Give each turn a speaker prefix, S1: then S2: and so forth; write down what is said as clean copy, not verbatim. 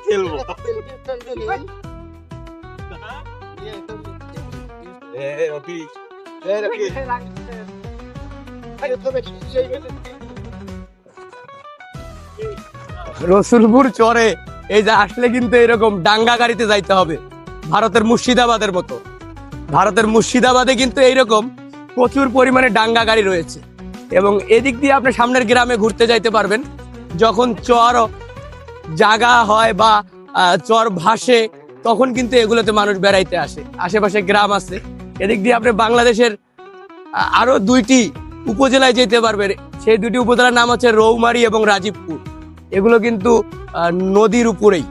S1: খেলবো
S2: রসুলপুর চরে এই যে আসলে কিন্তু এরকম ডাঙ্গা গাড়িতে যাইতে হবে, ভারতের মুর্শিদাবাদের মতো। ভারতের মুর্শিদাবাদে কিন্তু এইরকম প্রচুর পরিমাণে ডাঙ্গা গাড়ি রয়েছে, এবং এদিক দিয়ে আপনি সামনের গ্রামে ঘুরতে যাইতে পারবেন। যখন চর জাগা হয় বা চর ভাসে, তখন কিন্তু এগুলোতে মানুষ বেড়াইতে আসে। আশেপাশে গ্রাম আছে, এদিক দিয়ে আপনি বাংলাদেশের আরো 2টি উপজেলায় যেতে পারবেন। সেই 2টি উপজেলার নাম হচ্ছে রৌমারী এবং রাজীবপুর। এগুলো কিন্তু নদীর উপরেই।